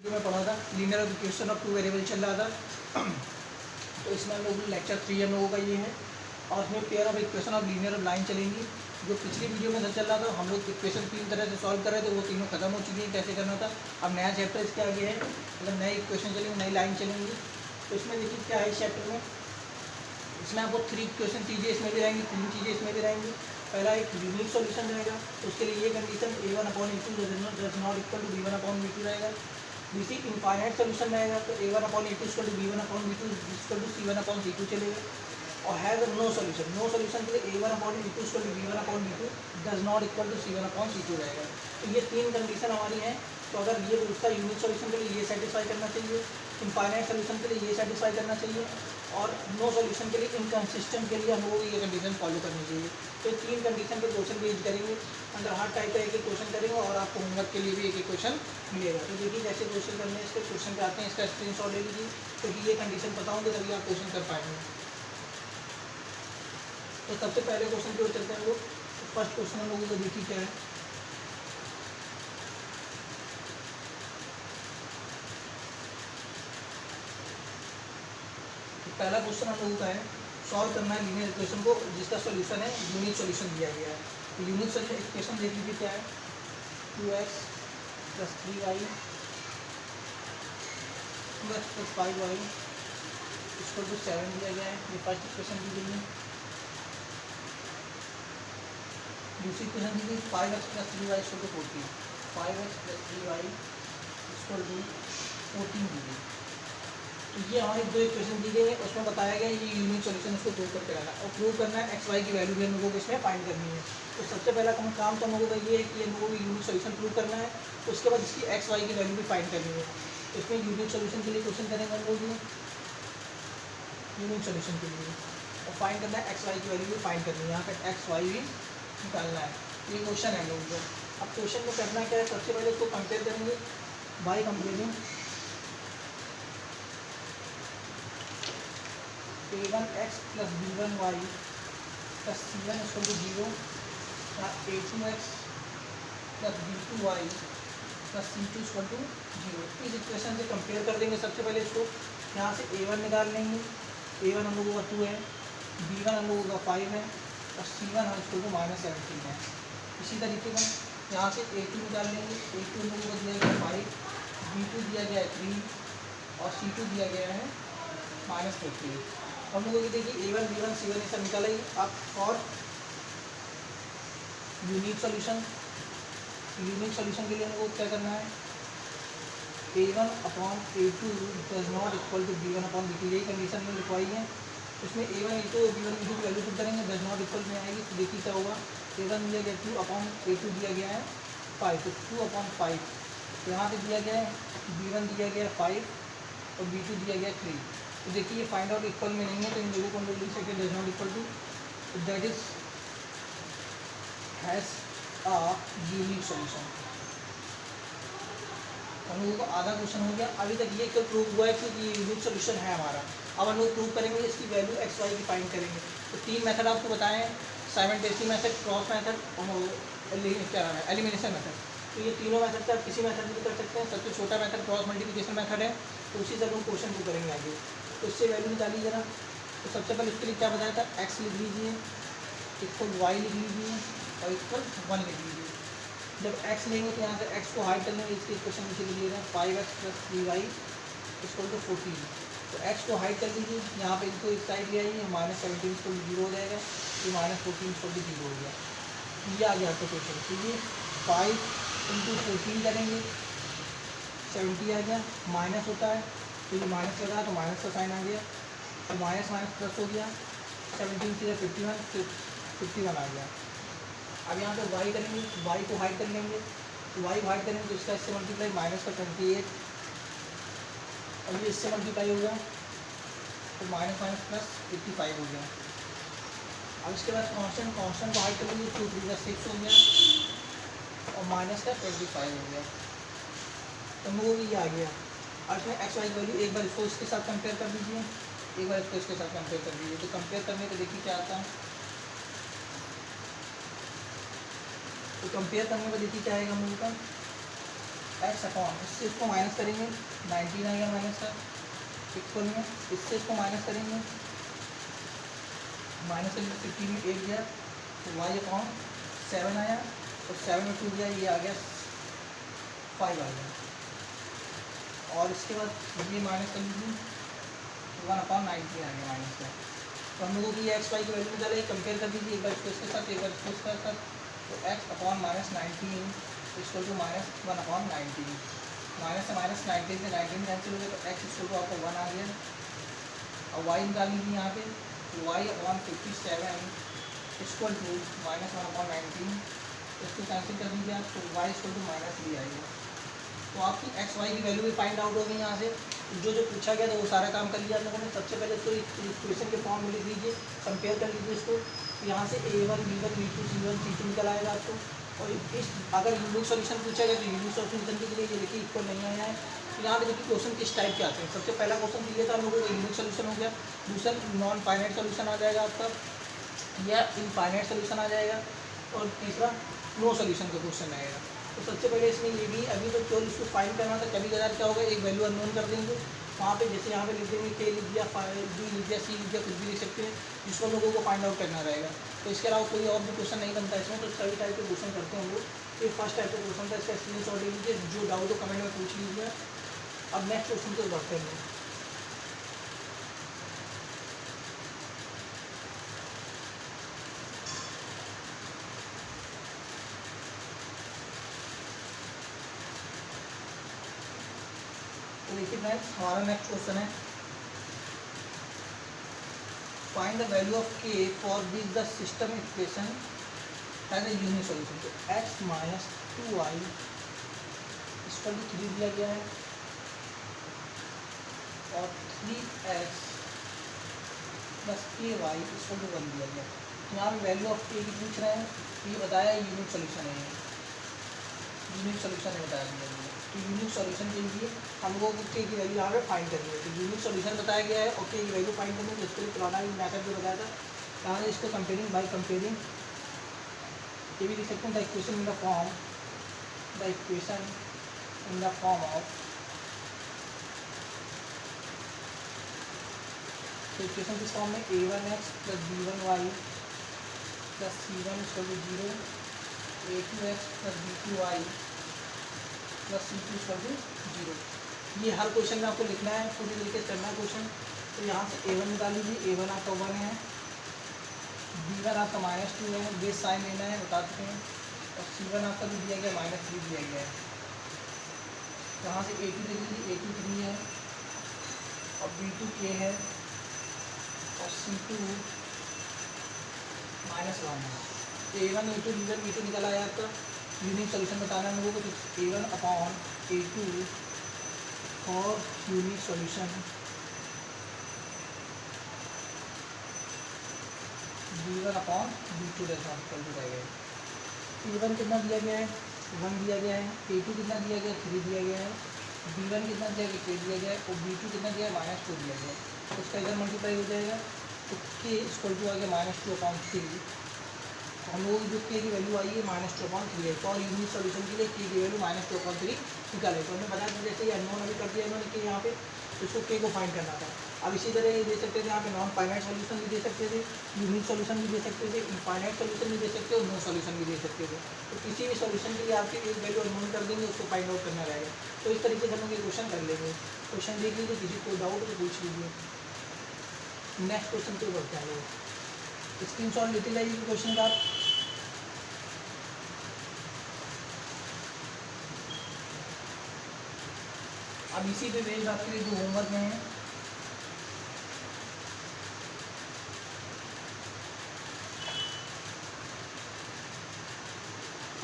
जो मैं पढ़ा था linear equation of two variable चल रहा था। तो इसमें हम लोग लेक्चर 3 हम लोगों का ये है और इसमें pair of equation of linear of line चलेंगी। जो पिछली वीडियो में चल रहा था हम लोग इक्वेशन 3 तरह से सॉल्व कर रहे थे, वो तीनों खत्म हो चुकी है, कैसे करना था। अब नया चैप्टर इसके आगे है, मतलब नए इक्वेशन चलेंगे, नई लाइन चलेंगी। तो इसमें देखिए क्या है इस चैप्टर में, इसमें आपको 3 इक्वेशन चीज़ें इसमें भी रहेंगी, 3 चीज़ें इसमें भी रहेंगी। पहला एक यूनिक सॉल्यूशन रहेगा, तो उसके लिए ये condition a1/a2 does not equal to b1/b2 रहेगा। दूसरी इनफाइनाइट सॉल्यूशन रहेगा, तो a1/a2 equal to b1/b2 equal to c1/c2 चलेगा। और has no solution, no solution के लिए a1/a2 equal to b1/b2 does not equal to c1/c2 रहेगा। तो ये 3 कंडीशन हमारी हैं। तो अगर ये पूछता है यूनिक सॉल्यूशन के लिए ये सेटिस्फाई करना चाहिए, इनफाइनाइट सॉल्यूशन के लिए ये सेटिस्फाई करना चाहिए, और नो सॉल्यूशन के लिए इनकन्सिस्टेंट के लिए हम लोगों को ये कंडीशन फॉलो करनी चाहिए। तो 3 कंडीशन के क्वेश्चन बेस्ड करेंगे, अंदर हर टाइप का एक एक क्वेश्चन करेंगे और आपको होमवर्क के लिए भी एक एक क्वेश्चन मिलेगा। तो देखिए कैसे क्वेश्चन करने हैं, इसके क्वेश्चन पे आते हैं, इसका स्क्रीनशॉट ले लीजिए, क्योंकि ये कंडीशन पता होंगे तभी आप क्वेश्चन कर पाएंगे। तो सबसे पहले क्वेश्चन की ओर चलते हैं लोग। फर्स्ट क्वेश्चन हम लोगों को देखिए क्या है। पहला क्वेश्चन हम लोगों का है, सॉल्व करना है लीनियर इक्वेशन को जिसका सॉल्यूशन है यूनिक सॉल्यूशन दिया गया है। तो यूनिक इक्वेशन देख लीजिए क्या है, 2x + 3y 2x + 5y = 7 दिया गया है। ये फर्स्ट इक्वेशन दी गई है। दूसरी इक्वेशन दी गई 5x + 3y = 14, 5x + 3y = 14 दी गई। तो ये हमारी 2 इक्वेशन दी गई है, उसमें बताया गया ये यूनिक सॉल्यूशन उसको प्रूव करके लाना और प्रूव करना है एक्स वाई की वैल्यू भी हम लोगों को इसमें फाइंड करनी है। तो सबसे पहला काम तो हम लोगों का ये है कि हम लोगों को यूनिक सॉल्यूशन प्रूव करना है, उसके बाद इसकी एक्स वाई की वैल्यू भी फाइंड करनी है। तो इसमें यूनिक सॉल्यूशन के लिए क्वेश्चन करेंगे हम लोग यूनिक सॉल्यूशन के लिए, और फाइंड करना है एक्स वाई की वैल्यू भी फाइंड करनी है, यहाँ पर एक्स वाई भी निकालना है। ये क्वेश्चन है हम लोगों को। अब क्वेश्चन में करना क्या है, सबसे पहले इसको कंपेयर करेंगे by comparing a1x + b1y + c1 = 0 या a2x + b2y + c2 = 0। इस इक्वेशन से कंपेयर कर देंगे। सबसे पहले इसको यहाँ से a1 निकाल लेंगे, a1 हम लोगों का 2 है, b1 हम लोगों का 5 है और c1 हम इसको -17 है। इसी तरीके का यहाँ से a2 निकाल लेंगे, a2 हम लोगों को दिया गया है 5, b2 दिया गया है 3 और c2 दिया गया है -14। हम लोगों की देखिए a1 b1 c1 ये सब निकाला ही। अब और यूनिक सॉल्यूशन के लिए हम लोग क्या करना है, a1/a2 does not equal to b1/b2, यही कंडीशन में लिखवाई है। उसमें a1 a2 b1 b2 की वैल्यू पुट करेंगे, डज नॉट इक्वल में आएगी। तो देखिए क्या होगा, a1 दिया गया 2/a2 दिया गया है 5, तो 2/5 यहाँ पे दिया गया है, b1 दिया गया है 5 और b2 दिया गया है 3। तो देखिए ये फाइंड आउट इक्वल में नहीं है, तो इन लोगों को हम लोग लिख सकते हैं does not equal to, that is has a unique solution. हम लोगों को आधा क्वेश्चन हो गया। अभी तक ये क्यों प्रूव हुआ है कि ये यूनिक सॉल्यूशन है हमारा। अब हम लोग प्रूव करेंगे, इसकी वैल्यू एक्स वाई की फाइंड करेंगे। तो 3 मेथड आपको बताए हैं, साइमल्टेनियस मेथड, क्रॉस मेथड और क्या है एलिमिनेशन मेथड। तो ये तीनों मेथड से आप किसी मेथड भी कर सकते हैं। सबसे छोटा मेथड क्रॉस मल्टीप्लिकेशन मेथड है, तो उसी से हम क्वेश्चन को करेंगे आगे। तो इससे वैल्यू निकालिए जरा। तो सबसे पहले उसके लिए क्या बताया था, एक्स लिख लीजिए, इक्वल वाई लिख लीजिए और इक्वल 1 लिख लीजिए। जब एक्स लेंगे तो यहाँ से एक्स को हाइड करने में इसके इक्वेशन नीचे लिखिएगा 5x + 3y = 14। तो एक्स को हाइड कर लीजिए, यहाँ पे इसको एक साइड ले आइए, -17 = 0 हो जाएगा, ये -14 = 0 हो गया। ये आ गया आपका क्वेश्चन। तो ये 5 × 14 करेंगे, 70 आ गया, माइनस होता है तो ये माइनस लगा तो माइनस का साइन आ गया, तो माइनस प्लस हो गया, 17 से 51 आ गया। अब यहाँ पे y करेंगे, y को हाइड कर लेंगे, तो y को हाइड करेंगे तो इसका इससे मल्टीप्लाई -28, अब ये इससे मल्टीप्लाई हो गया तो -+85 हो गया। अब इसके बाद कांस्टेंट को हाइड कर लेंगे, 2 × 6 हो गया और -25 हो गया। तो हम लोगों को ये आ गया। अब इसमें एक्स वाई की वैल्यू एक बार इसको इसके साथ कंपेयर कर दीजिए, एक बार इसको इसके साथ कंपेयर कर दीजिए। तो कंपेयर करने को देखिए क्या आता है, तो कंपेयर करने में देखिए क्या आएगा हम लोगों का, एक्स अपॉन, इससे इसको माइनस करेंगे 19 आएगा माइनस का इक्वल में, इससे इसको माइनस करेंगे माइनस का 15 में 8 गया तो वाई अपॉन 7 आया और 7 में 2 गया, ये आ गया 5 आ गया। और इसके बाद ये माइनस कर लीजिए 1/19 आ गया माइनस का। तो हम लोगों की एक्स वाई की वैल्यू निकाले, कंपेयर कर दीजिए एक बार इसको इसके साथ एक बार इसको इसके साथ। तो x upon -19 equal to -1/19, minus से -19 से 19 कैंसिल हो गया तो एक्स इक्वल टू आपको 1 आ गया। और वाई निकाल लीजिए यहाँ पे, तो वाई अपॉन 57 इक्वल टू -1/19, इसको कैंसिल कर दीजिए आप तो वाई इक्वल टू -3 आएगा। तो आपकी एक्स वाई की वैल्यू भी फाइंड आउट होगी यहाँ से। जो जो पूछा गया था वो सारा काम कर लिया आप लोगों ने। सबसे पहले इसको इक्वेशन के फॉर्म में लिख लीजिए, कंपेयर कर लीजिए इसको। यहाँ से A1 B1 B2 C1 C2 निकल आएगा आपको। और इस अगर यूनिक सॉल्यूशन पूछा गया तो यूनिक सॉल्यूशन के लिए ये देखिए इक्वल नहीं आया है। तो यहाँ पे देखिए क्वेश्चन किस टाइप के आते हैं। सबसे पहला क्वेश्चन दिया था हम लोगों को यूनिक सॉल्यूशन हो गया, दूसरा नॉन फाइनाइट सॉल्यूशन आ जाएगा आपका या इनफाइनाइट सॉल्यूशन आ जाएगा, और तीसरा नो सॉल्यूशन का क्वेश्चन आएगा। तो सबसे पहले इसमें ये भी अभी तो केवल इसको फाइंड करना था। कभी कदार क्या होगा एक वैल्यू अननोन कर देंगे वहाँ पे, जैसे यहाँ पे लिख देंगे के लिख दिया, डी लिख दिया, सी लिख दिया, कुछ भी लिख सकते हैं जिसको लोगों को फाइंड आउट करना रहेगा। तो इसके अलावा कोई और भी क्वेश्चन नहीं बनता इसमें। तो सभी टाइप के क्वेश्चन करते हैं हम लोग। ये फर्स्ट टाइप का क्वेश्चन था, इसका स्क्रीनशॉट ले लीजिए, जो डाउट हो कमेंट में पूछ लीजिए। अब नेक्स्ट क्वेश्चन को बढ़ते हैं। तो देखिए फ्रेंड्स हमारा नेक्स्ट क्वेश्चन है, find the value of k for which the system equation has a unique solution. तो x minus 2y equal to 3 दिया गया है और 3x plus ky equal to 1 दिया गया है। यहाँ पे वैल्यू ऑफ k की पूछ रहे हैं, ये बताया यूनिक सॉल्यूशन है, यूनिक सॉल्यूशन है बताया गया है। तो यूनिक सॉल्यूशन के लिए हम लोगों को k की वैल्यू यहाँ पे फाइंड करनी है। तो यूनिक सॉल्यूशन बताया गया है और k की वैल्यू फाइंड करनी है। तो इसके लिए पुराना मेथड जो बताया था, यहाँ से इसको कंपेयरिंग बाय कंपेयरिंग ये भी लिख सकते हैं the equation in the form of तो इक्वेशन किस फॉर्म में, a1x plus b1y plus c1 equal to 0, a2x plus b2y plus C2 equal to 0। ये हर क्वेश्चन में आपको लिखना है, पूरी तरीके से करना है क्वेश्चन। तो यहाँ से A1 निकाल लीजिए, A1 आपका 1 है, B1 आपका -2 है, बेस साइन लेना है बता चुके हैं, और C1 आपका भी दिया गया -3 दिया गया है। यहाँ से A2 देख लीजिए, A2 3 है और B2 k है और C2 -1 है। A1 A2 B1 B2 निकल आया आपका। यूनिक सॉल्यूशन बताना है लोगों को, तो A1 अपॉन A2 और unique solution B1 upon B2 equal to रहेगा। A1 कितना दिया गया है, 1 दिया गया है, A2 कितना दिया गया है, 3 दिया गया है, B1 कितना दिया गया, k दिया गया है, और B2 कितना दिया है, -2 दिया गया है। तो उसका इधर मल्टीप्लाई हो जाएगा तो k इक्वल टू आ गया -2/3। हम लोगों की जो k की वैल्यू आई है -2/3 है। तो और यूनिक सॉल्यूशन के लिए k की वैल्यू -2/3 निकाले। तो हमने बताया जैसे ये अननोन अभी कर दिया इन्होंने k यहाँ पे, तो इसको k को फाइंड करना था। अब इसी तरह ये दे सकते थे यहाँ पे नॉन फाइनाइट सॉल्यूशन भी दे सकते थे, यूनिक सॉल्यूशन भी दे सकते थे, इनफाइनाइट सॉल्यूशन भी दे सकते थे और नो सॉल्यूशन भी दे सकते थे। तो किसी भी सॉल्यूशन के लिए आपके एक वैल्यू अननोन कर देंगे, उसको फाइंड आउट करना रहेगा। तो इस तरीके से हम लोग ये क्वेश्चन कर लेंगे। क्वेश्चन देख लीजिए, किसी को डाउट तो पूछ लीजिए। नेक्स्ट क्वेश्चन पे बढ़ते हैं लोग, स्क्रीनशॉट लेते जाइए क्वेश्चन का। अब इसी पे बेस्ड आपके लिए जो होमवर्क में है,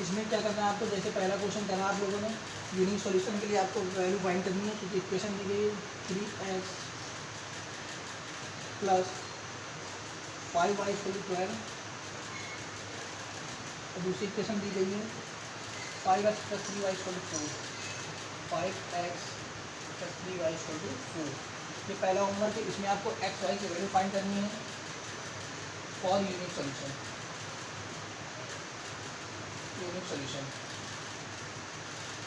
इसमें क्या करना है आपको, जैसे पहला क्वेश्चन करा आप लोगों ने, यूनिक सॉल्यूशन के लिए आपको वैल्यू फाइंड करनी है। तो इक्वेशन दी गई 3x plus 5y equal to 12, और दूसरी इक्वेशन दी गई है 5x plus 3y equal to 4, 5x plus 3y equal to 4। ये पहला होमवर्क है, इसमें आपको एक्स वाई की वैल्यू फाइंड करनी है for unique solution. Unique solution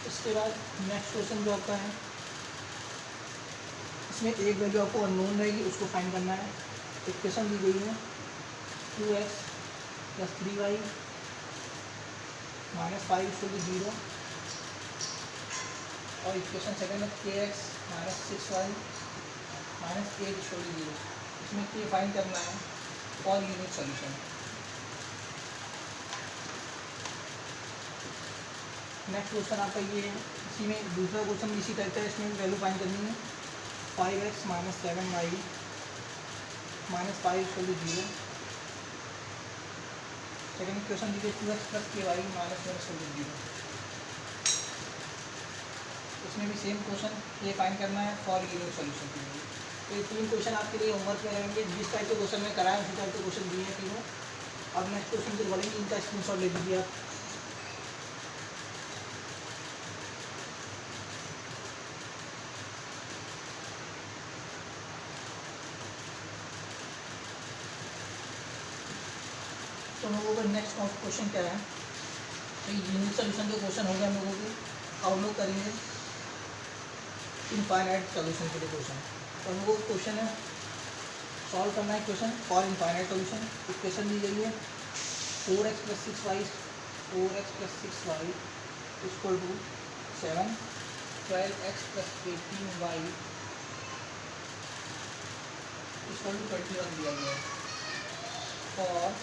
इसके बाद नेक्स्ट क्वेश्चन जो आपका है, इसमें एक वैल्यू आपको अननोन रहेगी, उसको फाइंड करना है। इक्वेशन दी गई है 2x + 3y - 5 = 0, और इक्वेशन सेकेंड है kx - 6y - 8 = 0। इसमें k फाइंड करना है for unit solution. Next question आपका ये है, इसी में दूसरा क्वेश्चन भी इसी टाइप का है, इसमें वैल्यू फाइंड करनी है 5x - 7y - 5 = 0। सेकेंड इक्वेशन दी गई 2x + ky - 1 = 0। इसमें भी सेम क्वेश्चन ये फाइंड करना है फॉर यूनिट सॉल्यूशन के लिए। तो ये तीन क्वेश्चन आपके लिए होमवर्क में रहेंगे, जिस टाइप के क्वेश्चन में कराए उसी टाइप के क्वेश्चन दिए हैं तीनों। अब नेक्स्ट क्वेश्चन जो बोलेंगे इनका स्क्रीनशॉट ले लीजिए आप। तो हम लोगों का नेक्स्ट क्वेश्चन क्या है, तो यूनिट सॉल्यूशन के क्वेश्चन होंगे हम लोगों के, और हम लोग करेंगे इनफाइनाइट सॉल्यूशन के लिए क्वेश्चन। तो हम लोगों को क्वेश्चन है सॉल्व करना है question for infinite solution. Equation दी गई है 4x + 6y = 7, 12x + 18y = 21 दिया गया है फॉर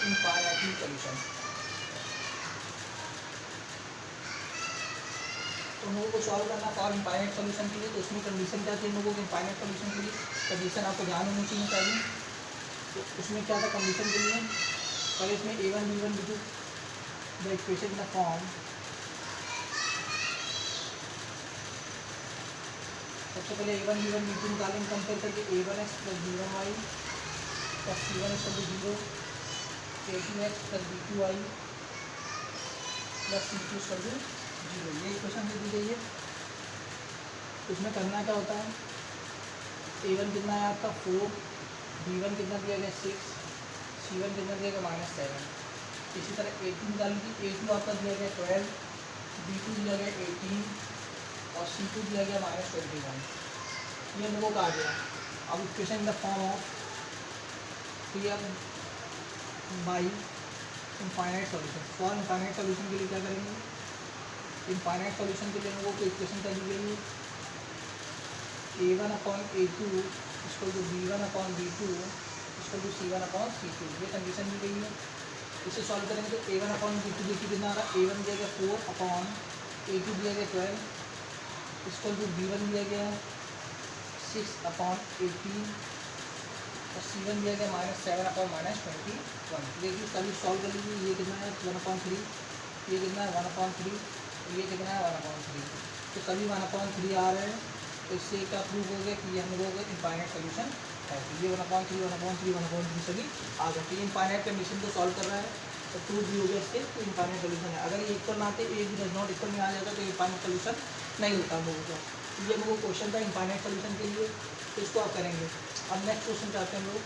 इनफाइनाइट सॉल्यूशन। तो हम लोगों को सॉल्व करना फॉर इनफाइनाइट सॉल्यूशन के लिए, तो उसमें कंडीशन क्या थी हम लोगों के इनफाइनाइट सॉल्यूशन के लिए, कंडीशन आपको ध्यान होनी चाहिए पहले। तो उसमें क्या था कंडीशन के लिए, पहले इसमें a1 b1 b2 the equation the form, सबसे पहले a1 b1 b2 निकालेंगे कंपेयर करके a1x + b1y + c1 = 0, a2x + b2y + c2 = 0। ये इक्वेशन दे दी गई है। उसमें करना क्या होता है, a1 कितना है आपका 4, b1 कितना दिया गया 6, c1 कितना दिया गया -7। इसी तरह a2 निकाल लीजिए, a2 आपका दिया गया 12, b2 दिया गया 18 और c2 दिया गया -21। ये हम लोगों का आ गया। अब equation in the form of, तो ये by infinite solution, for infinite solution के लिए क्या करेंगे, इनफाइनाइट सॉल्यूशन के लिए हम लोगों को इक्वेशन कर दी गई है a1/a2 = b1/b2 = c1/c2। ये कंडीशन दी गई है। इसे सॉल्व करेंगे तो a1/b2 देखिए कितना आ रहा है, a1 दिया गया 4/a2 दिया गया 12 = b1 दिया गया 6/18 और c1 दिया गया -7/21। देखिए सभी सॉल्व कर लीजिए। ये कितना है 1/3, ये कितना है 1/3, ये कितना है 1/3। तो सभी 1/3 आ रहे हैं, तो इससे क्या प्रूव हो गया कि ये हम लोगों का इनफाइनाइट सॉल्यूशन है। तो ये 1/3 1/3 1/3 सभी आ गए। तो ये इनफाइनाइट कंडीशन को सॉल्व कर रहा है, तो प्रूव भी हो गया इससे तो इनफाइनाइट सॉल्यूशन है। अगर ये इक्वल ना आते, ए भी डज नॉट इक्वल में आ जाता, तो इनफाइनाइट सॉल्यूशन नहीं होता हम लोगों का। तो ये हम लोगों को क्वेश्चन था इनफाइनाइट सॉल्यूशन के लिए, तो इसको आप करेंगे। अब नेक्स्ट क्वेश्चन चाहते हैं हम लोग,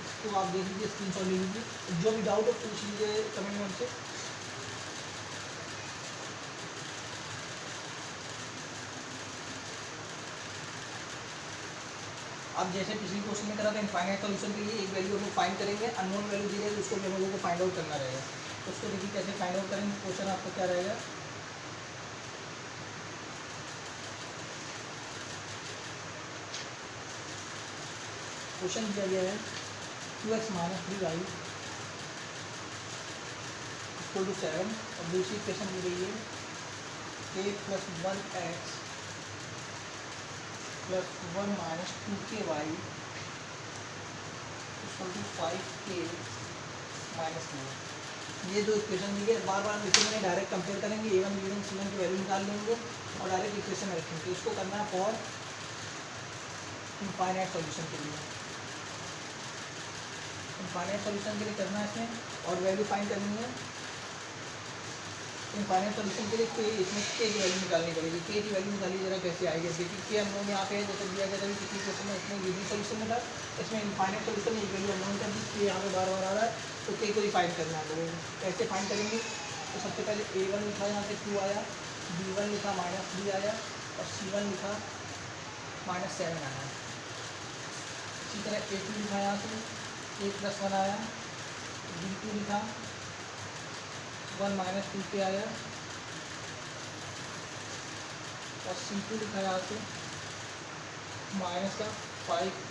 इसको आप देख लीजिए, स्क्रीनशॉट ले लीजिए, जो भी डाउट हो पूछ लीजिए कमेंट में हमसे। अब जैसे पिछली क्वेश्चन में करा था इनफाइनाइट सॉल्यूशन के लिए एक वैल्यू हम लोग फाइंड करेंगे, अननोन वैल्यू दी जाएगी, उसको भी हम लोगों को फाइंड आउट करना रहेगा। तो उसको देखिए कैसे फाइंड आउट करेंगे। क्वेश्चन आपका क्या रहेगा, क्वेश्चन दिया गया है 2x - 3y = 7 और दूसरी इक्वेशन दी गई है a + 1x + 1 - 2ky = 5k - 4। ये दो इक्वेशन दी है, बार बार लिखेंगे, डायरेक्ट कंपेयर करेंगे, a1 b1 c1 की वैल्यू निकाल लेंगे और डायरेक्ट इक्वेशन में रखेंगे। तो इसको करना है फॉर इनफाइनाइट सॉल्यूशन के लिए, इनफाइनाइट सॉल्यूशन के लिए करना है इसमें, और वैल्यू फाइंड करनी है इनफाइनाइट सॉल्यूशन के लिए। के इसमें के की वैल्यू निकालनी पड़ेगी। के की वैल्यू निकालिए जरा कैसे आएगी। देखिए के हम लोग यहाँ पे जैसे दिया गया था किसी क्वेश्चन में, इसमें यूनिक सॉल्यूशन में था, इसमें इनफाइनाइट सॉल्यूशन में एक वैल्यू अननोन कर दी, के यहाँ पे बार बार आ रहा है, तो के को ही फाइंड करना है लोगों को। कैसे फाइंड करेंगे, तो सबसे पहले a1 लिखा, यहाँ से 2 आया, B1 लिखा -3 आया और C1 लिखा -7 आया। इसी तरह A2 लिखा यहाँ से A+1 आया, B2 लिखा 1 -2k आया और C2 लिखा यहाँ से -5k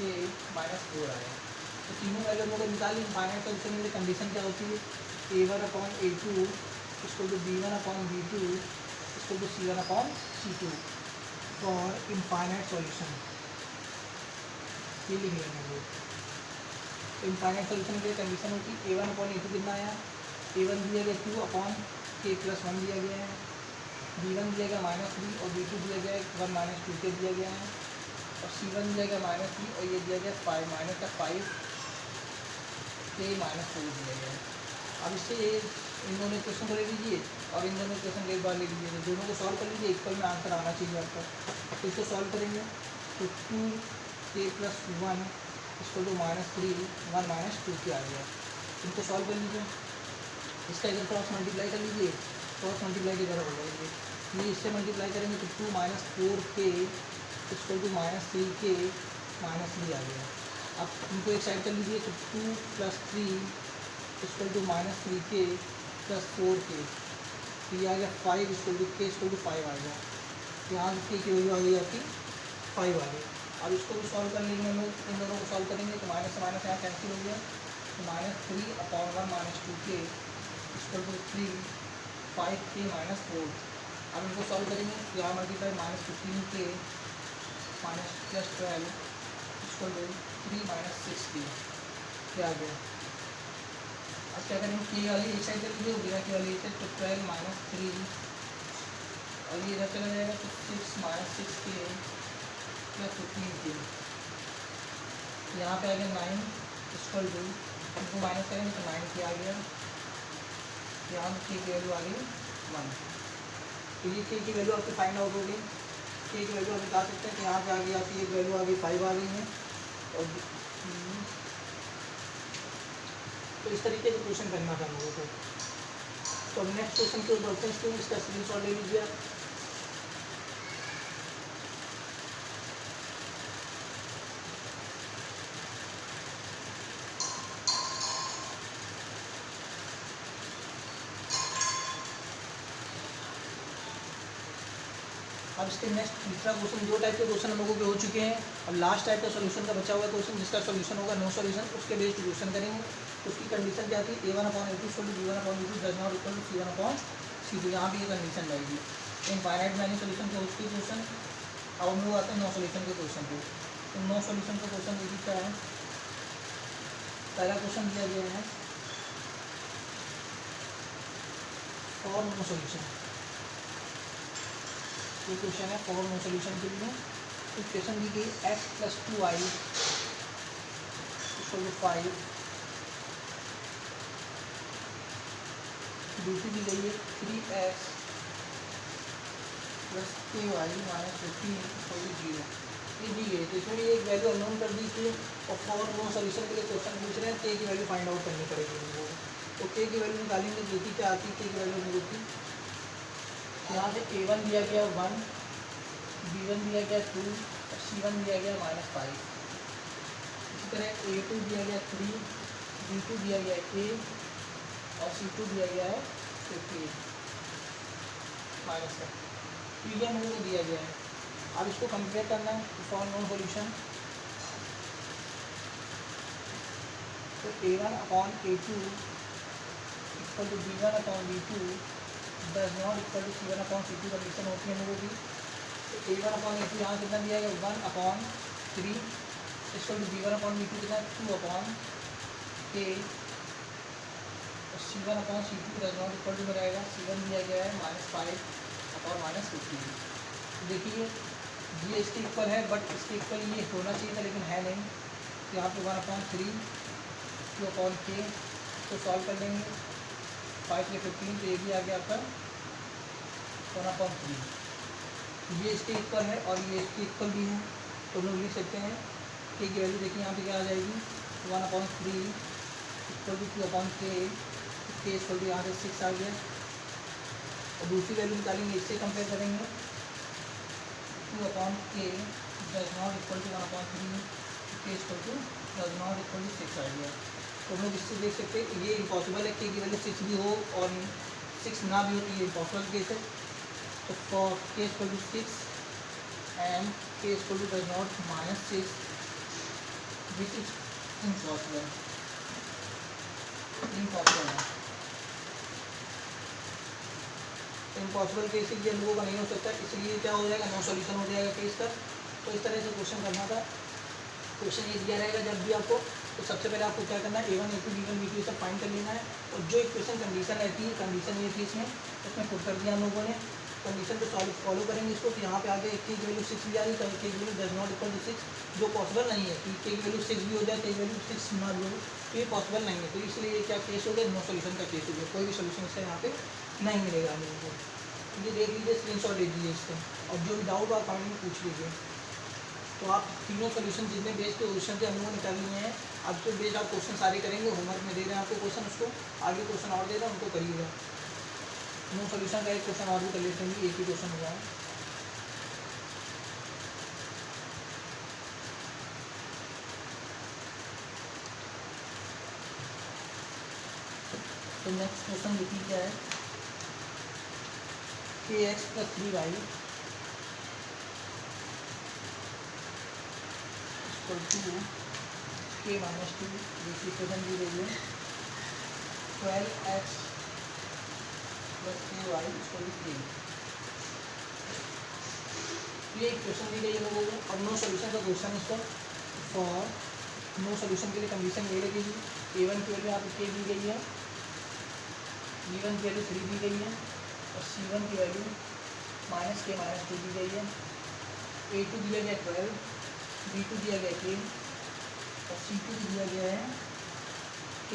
-4 आया। तो तीनों वैल्यू हम लोग निकाली। फाइनल सोल्यूशन में कंडीशन क्या होती है, A1/A2 इसको तो B1/B2 इसको तो C1/C2 फॉर इनफाइनाइट सॉल्यूशन। ये लिख लेंगे वो। इनफाइनाइट सॉल्यूशन के लिए कंडीशन होती है A1/A2 कितना आया, A1 दिया गया 2/k+1 दिया गया है, B1 दिया गया -3 और B2 दिया गया 1 -2k दिया गया है और C1 दिया गया -3 और ये दिया गया 5 -5k -4 दिया गया है। अब इससे ये इन दोनों इक्वेशन को ले लीजिए और इन दोनों इक्वेशन को एक बार ले लीजिए, दोनों को सॉल्व कर लीजिए, इक्वल में आंसर आना चाहिए आपका। तो इसको सॉल्व करेंगे तो 2k+1 इसको तो -3 1 -2k आ गया। इनको सॉल्व कर लीजिए, इसका इधर क्रॉस मल्टीप्लाई कर लीजिए, क्रॉस मल्टीप्लाई की तरह हो जाएगी। ये इससे मल्टीप्लाई करेंगे तो 2 -4k इसको तो -3k -3 आ गया। अब इनको एक साइड कर लीजिए तो 2 + 3 इसको तो -3k + 4k, तो ये आ गया 5 इसको तो k इसको तो 5 आ गया। यहाँ k की वैल्यू आ गई आपकी 5 आ गई। अब इसको भी सॉल्व कर लेंगे हम लोग, इन दोनों को सॉल्व करेंगे तो माइनस से माइनस यहाँ कैंसिल हो गया, तो -3/1 -2k इसको तो 3 5k -4। अब इनको सॉल्व करेंगे तो यहाँ मल्टीप्लाई -15k -12 इसको तो 3 -6k, क्या आ गया। अब क्या करेंगे, k वाली एक साइड कर लीजिए, बिना k वाली एक साइड, तो 12 - 3 और ये इधर चला जाएगा तो 6 - 6k + 15k। यहाँ पे आ गया 9 इसको टू, इनको माइनस करेंगे तो 9k आ गया। यहाँ k की वैल्यू आ गई 1। तो ये k की वैल्यू आपकी फाइंड आउट हो गई। k की वैल्यू आप निकाल सकते हैं। तो यहाँ पे आ गई आपकी एक वैल्यू आ गई 5 आ गई है। और तो इस तरीके से क्वेश्चन करना था लोगों को। तो अब नेक्स्ट क्वेश्चन के ऊपर बढ़ते हैं, इसका स्क्रीनशॉट ले लीजिए आप। अब इसके नेक्स्ट तीसरा क्वेश्चन, दो टाइप के क्वेश्चन हम लोगों के हो चुके हैं। अब लास्ट टाइप का सोल्यूशन का बचा हुआ क्वेश्चन, जिसका सोल्यूशन होगा नो सोल्यूशन, उसके बेस्ड क्वेश्चन करेंगे। उसकी कंडीशन क्या थी, A1/A2 B1/B2 does not equal to C1/C2। यहाँ भी ये कंडीशन रहेगी। इनफाइनाइट मैनी सोल्यूशन के उसकी क्वेश्चन। अब हम लोग आते हैं नो सोल्यूशन के क्वेश्चन पे। तो नो सोल्यूशन का क्वेश्चन देखिए क्या है। पहला क्वेश्चन दिया गया है फॉर नो सोल्यूशन। ये क्वेश्चन है फॉर नो सोल्यूशन के लिए। इक्वेशन दी गई x + 2y = 5, दूसरी दी गई है 3x + ky - 15 = 0। ये दी गई, तो इसमें भी एक वैल्यू अननोन कर दी थी और फॉर नो सोल्यूशन के लिए क्वेश्चन पूछ रहे हैं, k की वैल्यू फाइंड आउट करनी पड़ेगी हमको। तो k की वैल्यू निकालेंगे, देखिए क्या आती है k की वैल्यू हम लोग की। यहाँ से A1 दिया गया 1, B1 दिया गया 2 और C1 दिया गया -5। इसी तरह A2 दिया गया 3, B2 दिया गया A और C2 दिया गया है 58 -1। तो ये हम लोगों को दिया गया है। अब इसको कंपेयर करना है तो फॉर नो सोल्यूशन। तो A1/A2 = B1/B2 does not equal to C1/C2 condition होती है हम लोगों की। तो A1/A2 यहाँ कितना दिया गया 1/3 इसको B1/B2 कितना 2/k और C1/C2 does not equal to रहेगा, C1 दिया गया है -5 और -15। देखिए ये इसके इक्वल है, बट इसके इक्वल ये होना चाहिए था लेकिन है नहीं। तो यहाँ पे 1/3 2/k तो सॉल्व कर लेंगे, 5 × 15 तो ये भी आ गया आपका 1/3। ये इसके इक्वल है और ये इसके इक्वल भी है, तो हम लोग लिख सकते हैं k की वैल्यू देखिए यहाँ पे क्या आ जाएगी 1/3 = 2/k, k यहाँ से 6 आ गया और दूसरी वैल्यू निकालेंगे, इससे कंपेयर करेंगे। 2/k does not equal to 1/3, k equal to does not equal to 6 आ गया। तो हम लोग इससे देख सकते हैं ये इम्पॉसिबल है कि की वैल्यू 6 भी हो और 6 ना भी हो, तो ये इम्पॉसिबल केस है। तो for k equal to 6 and k equal to does not -6 which is impossible है। इम्पॉसिबल केस ये हम लोगों का नहीं हो सकता, इसलिए क्या हो जाएगा, नो सॉल्यूशन हो जाएगा केस का। तो इस तरह से क्वेश्चन करना था। क्वेश्चन ये दिया रहेगा जब भी आपको, तो सबसे पहले आपको क्या करना है, A1 A2 B1 B2 सब फाइंड कर लेना है। और जो इक्वेशन कंडीशन रहती है, कंडीशन ये थी इसमें पुट कर दिया हम लोगों ने। कंडीशन को फॉलो करेंगे इसको। तो यहाँ पे आगे k की वैल्यू 6 भी आ रही है, k की value does not equal to 6, जो पॉसिबल नहीं है कि k की वैल्यू 6 भी हो जाए, k की वैल्यू 6 ना भी हो, तो ये पॉसिबल नहीं है। तो इसलिए ये क्या केस हो गया, नो सोल्यूशन का केस हो गया, कोई भी सोल्यूशन इससे यहाँ पे नहीं मिलेगा हम लोगों को। ये देख लीजिए, स्क्रीनशॉट ले लीजिए इसको, और जो भी डाउट आप कमेंट में पूछ लीजिए। तो आप तीनों सोल्यूशन जितने बेस के क्वेश्चन थे हम लोगों ने कर लिए हैं। अब जो बेस्ड आप क्वेश्चन सारे करेंगे, होमवर्क में दे रहे हैं आपको क्वेश्चन, उसको आगे क्वेश्चन और दे रहे हैं उनको करिएगा। नो सोल्यूशन का एक क्वेश्चन और भी कर लेते हैं, एक ही क्वेश्चन हुआ है। तो नेक्स्ट क्वेश्चन देखिए क्या है, kx + 3y = k - 2, दूसरी इक्वेशन दी गई है 12x + 3y = 3। ये इक्वेशन दी गई है लोगों को। अब नो सोल्यूशन का क्वेश्चन इसको, फॉर नो सोल्यूशन के लिए कंडीशन ये लगेगी, A1 की वैल्यू यहाँ पे k दी गई है, B1 की वैल्यू 3 दी गई है, और C1 की वैल्यू -k - 2 दी गई है। A2 दिया गया 12, B2 दिया गया k, और C2 दिया गया है k।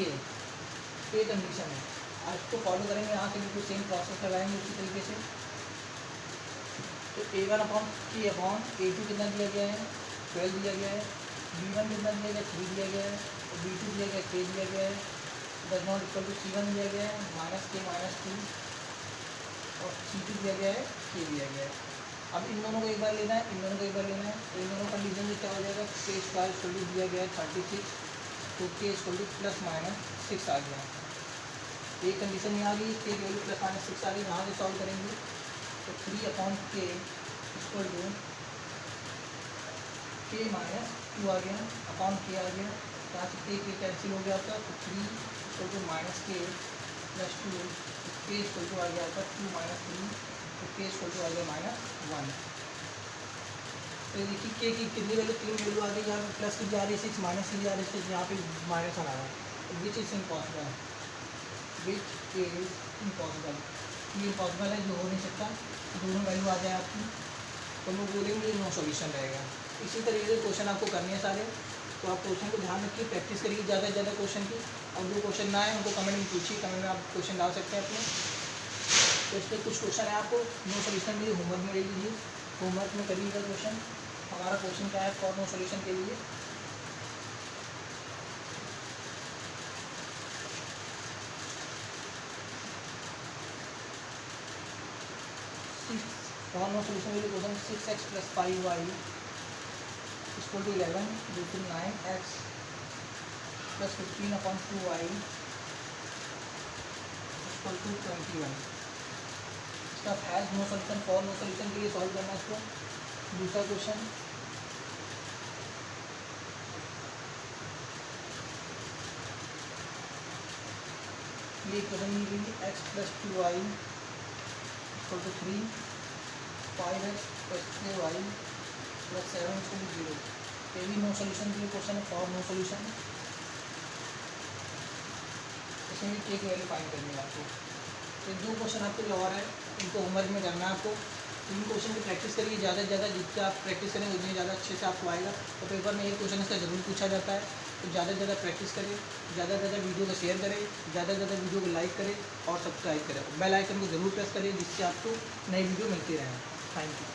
ये कंडीशन है। आज तो फॉलो करेंगे, यहाँ से बिल्कुल सेम प्रोसेस लगाएंगे उसी तरीके से। तो A1/k/A2 कितना दिया गया है, 12 दिया गया है। B1 कितना दिया गया, 3 दिया गया है, और B2 दिया गया, k दिया गया है। Does not equal to C1 दिया गया है, -k - 2, और C2 दिया गया है, k दिया गया है। अब इन दोनों को एक बार लेना है, इन दोनों को एक बार लेना है। तो इन दोनों कंडीशन में क्या हो जाएगा, k² दिया गया है 36, तो k = ±6 आ गया। एक कंडीशन में आ गई, k की वैल्यू ±6 आ गई, यहाँ से सॉल्व करेंगे। तो 3/k = k - 2 आ गया, अपॉन k आ गया, यहाँ से k कैंसिल हो गया आपका। तो 3 = -k + 2, k = आ गया आपका 2 - 3, तो k = आ गया -1। तो देखिए k की कितनी वैल्यू, 3 वैल्यू आ गई, यहाँ पे प्लस की जा रही है 6, माइनस की जा रही है 6, यहाँ पे -1 आ रहा है। Which is impossible, which is impossible, ये इम्पॉसिबल है, जो हो नहीं सकता। दोनों वैल्यू आ जाए आपकी, तो हम लोग बोलेंगे नो सॉल्यूशन रहेगा। इसी तरीके से क्वेश्चन आपको करने हैं सारे। तो आप क्वेश्चन को ध्यान रखिए, प्रैक्टिस करिए ज़्यादा से ज़्यादा क्वेश्चन की। और जो क्वेश्चन ना आए उनको कमेंट में पूछिए, कमेंट में आप क्वेश्चन डाल सकते हैं अपने। तो इसमें कुछ क्वेश्चन है आपको नो सॉल्यूशन के लिए होमवर्क में ले लीजिए, होमवर्क में करिएगा क्वेश्चन। हमारा क्वेश्चन क्या है फॉर नो सॉल्यूशन के लिए, फॉर नो सॉल्यूशन के लिए क्वेश्चन 6x + 5y = 11, दूसरी 9x + 15/2y = 21। इसका has no solution, for no solution के लिए सॉल्व करना है इसको। दूसरा क्वेश्चन, ये इक्वेशन मिल गई x + 2y = 3, 5x + 3y + 7 = 0। ये भी नो सॉल्यूशन के लिए क्वेश्चन है, फॉर नो सॉल्यूशन। इसमें भी k की वैल्यू फाइंड करनी है आपको। तो 2 क्वेश्चन आपके लिए और है, इनको होमवर्क में करना है आपको। 3 क्वेश्चन की प्रैक्टिस करिए ज़्यादा से ज़्यादा, जितना आप प्रैक्टिस करेंगे उतनी ज़्यादा अच्छे से आपको आएगा। तो पेपर में एक क्वेश्चन इसका ज़रूर पूछा जाता है। तो ज़्यादा से ज़्यादा प्रैक्टिस करें, ज़्यादा से ज़्यादा वीडियो को शेयर करें, ज़्यादा से ज़्यादा वीडियो को लाइक करें और सब्सक्राइब करें। बेल आइकन को ज़रूर प्रेस करिए, जिससे आपको नई वीडियो मिलती रहे। Thank you.